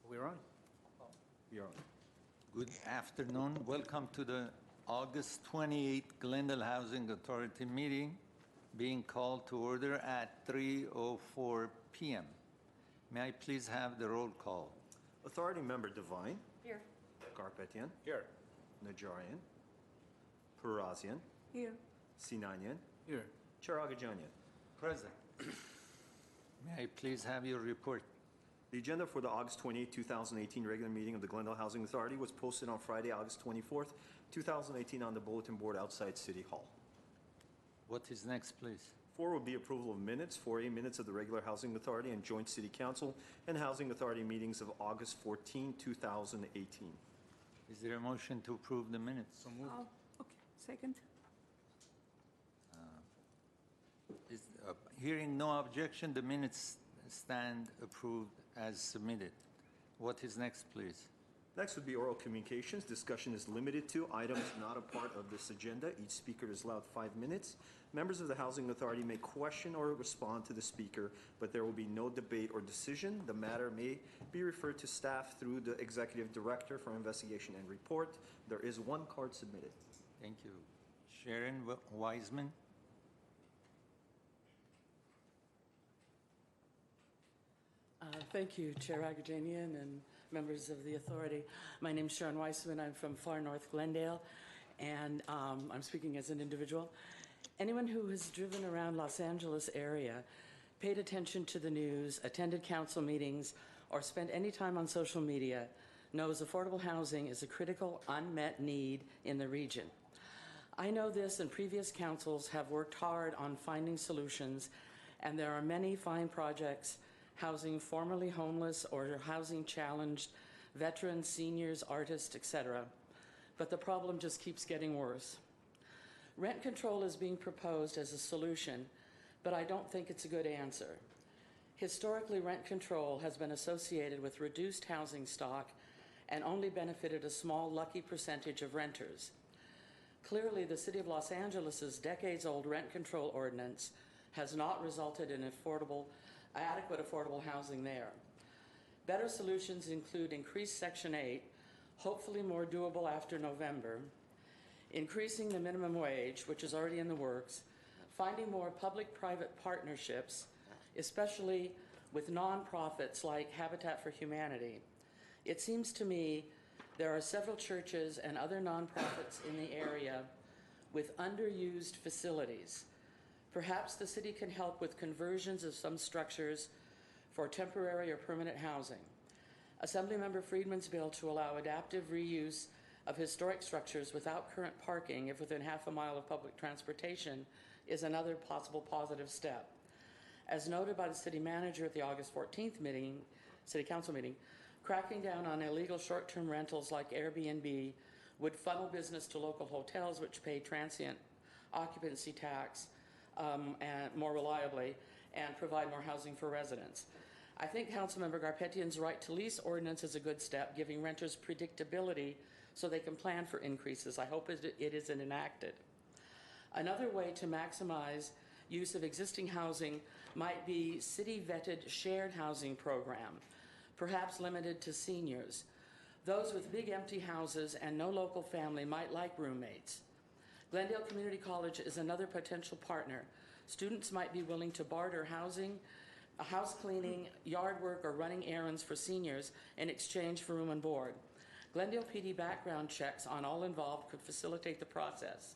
We're on. You're on. Good afternoon. Welcome to the August 28th Glendale Housing Authority meeting being called to order at 3:04 p.m. May I please have the roll call? Authority Member Devine. Here. Garpetian. Here. Najarian. Parazian. Here. Sinanian. Here. Chair Agajanian. Present. May I please have your report? The agenda for the August 28, 2018 regular meeting of the Glendale Housing Authority was posted on Friday, August 24th, 2018 on the bulletin board outside City Hall. What is next, please? 4 will be approval of minutes, 4A minutes of the regular Housing Authority and Joint City Council and Housing Authority meetings of August 14, 2018. Is there a motion to approve the minutes? So moved. Oh, okay. Second. Hearing no objection, the minutes stand approved as submitted. What is next, please? Next would be oral communications. Discussion is limited to items not a part of this agenda. Each speaker is allowed 5 minutes. Members of the Housing Authority may question or respond to the speaker, but there will be no debate or decision. The matter may be referred to staff through the Executive Director for investigation and report. There is 1 card submitted. Thank you. Sharon Wiseman. Thank you, Chair Agajanian and members of the authority. My name is Sharon Weissman. I'm from far north Glendale, and I'm speaking as an individual. Anyone who has driven around Los Angeles area, paid attention to the news, attended council meetings, or spent any time on social media knows affordable housing is a critical unmet need in the region. I know this, and previous councils have worked hard on finding solutions, and there are many fine projects housing formerly homeless or housing challenged veterans, seniors, artists, etc. But the problem just keeps getting worse. Rent control is being proposed as a solution, but I don't think it's a good answer. Historically, rent control has been associated with reduced housing stock and only benefited a small, lucky percentage of renters. Clearly, the City of Los Angeles' decades-old rent control ordinance has not resulted in adequate affordable housing there. Better solutions include increased Section 8, hopefully more doable after November, increasing the minimum wage, which is already in the works, finding more public-private partnerships, especially with nonprofits like Habitat for Humanity. It seems to me there are several churches and other nonprofits in the area with underused facilities. Perhaps the city can help with conversions of some structures for temporary or permanent housing. Assemblymember Friedman's bill to allow adaptive reuse of historic structures without current parking if within half a mile of public transportation is another possible positive step. As noted by the city manager at the August 14th city council meeting, cracking down on illegal short-term rentals like Airbnb would funnel business to local hotels which pay transient occupancy tax and more reliably and provide more housing for residents. I think Councilmember Garpetian's right to lease ordinance is a good step, giving renters predictability so they can plan for increases. I hope it isn't enacted. Another way to maximize use of existing housing might be city-vetted shared housing program, perhaps limited to seniors. Those with big empty houses and no local family might like roommates. Glendale Community College is another potential partner. Students might be willing to barter housing, house cleaning, yard work, or running errands for seniors in exchange for room and board. Glendale PD background checks on all involved could facilitate the process.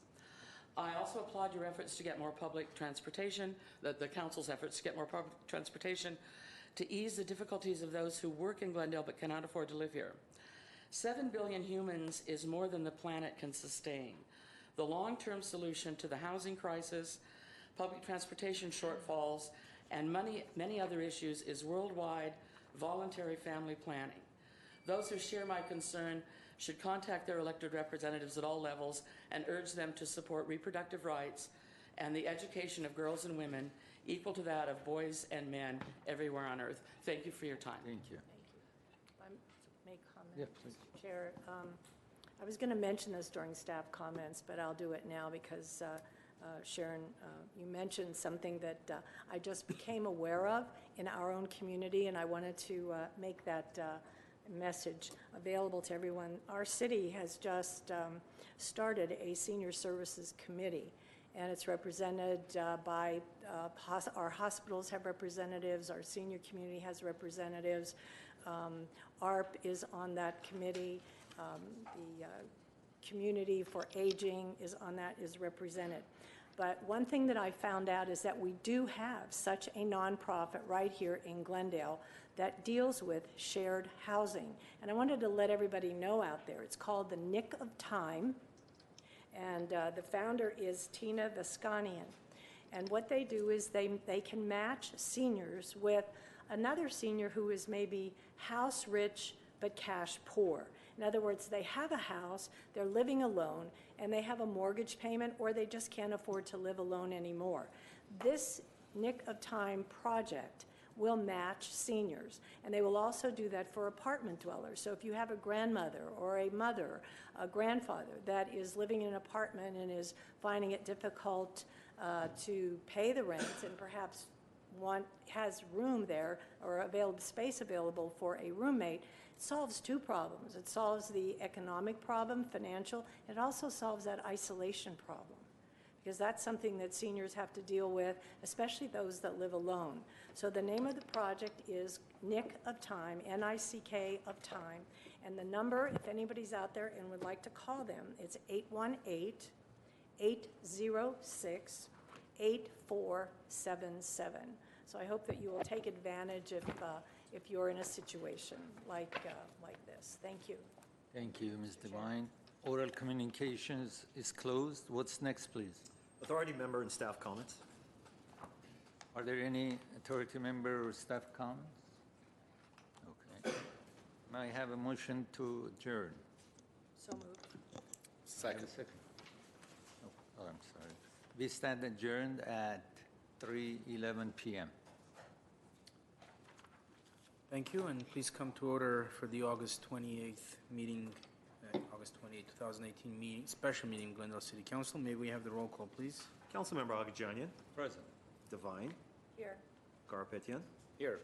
I also applaud your efforts to get more public transportation, the council's efforts to get more public transportation to ease the difficulties of those who work in Glendale but cannot afford to live here. 7 billion humans is more than the planet can sustain. The long-term solution to the housing crisis, public transportation shortfalls, and many other issues is worldwide voluntary family planning. Those who share my concern should contact their elected representatives at all levels and urge them to support reproductive rights and the education of girls and women equal to that of boys and men everywhere on earth. Thank you for your time. Thank you. Thank you. Make comment, Yeah, please. Mr. Chair. I was going to mention this during staff comments, but I'll do it now because Sharon, you mentioned something that I just became aware of in our own community, and I wanted to make that message available to everyone. Our city has just started a senior services committee, and it's represented by our hospitals have representatives, our senior community has representatives. ARP is on that committee. The Community for Aging is on that, is represented. But one thing that I found out is that we do have such a nonprofit right here in Glendale that deals with shared housing. And I wanted to let everybody know out there, it's called the Nick of Time, and the founder is Tina Vescanian. And what they do is they can match seniors with another senior who is maybe house rich but cash poor. In other words, they have a house, they're living alone, and they have a mortgage payment, or they just can't afford to live alone anymore. This Nick of Time project will match seniors, and they will also do that for apartment dwellers. So if you have a grandmother or a mother, a grandfather that is living in an apartment and is finding it difficult to pay the rent, and perhaps has room there or space available for a roommate, it solves two problems. It solves the economic problem, financial. It also solves that isolation problem, because that's something that seniors have to deal with, especially those that live alone. So the name of the project is Nick of Time, N-I-C-K of Time. And the number, if anybody's out there and would like to call them, it's 818-806-8477. So I hope that you will take advantage if you're in a situation like this. Thank you. Thank you, Ms. Devine. Oral communications is closed. What's next, please? Authority member and staff comments. Are there any authority member or staff comments? Okay. May I have a motion to adjourn? So moved. Second. Oh, I'm sorry. We stand adjourned at 3:11 p.m. Thank you, and please come to order for the August 28th meeting, August 28, 2018 meeting, special meeting, Glendale City Council. May we have the roll call, please? Councilmember Agajanian. Present. Devine. Here. Garpetian. Here.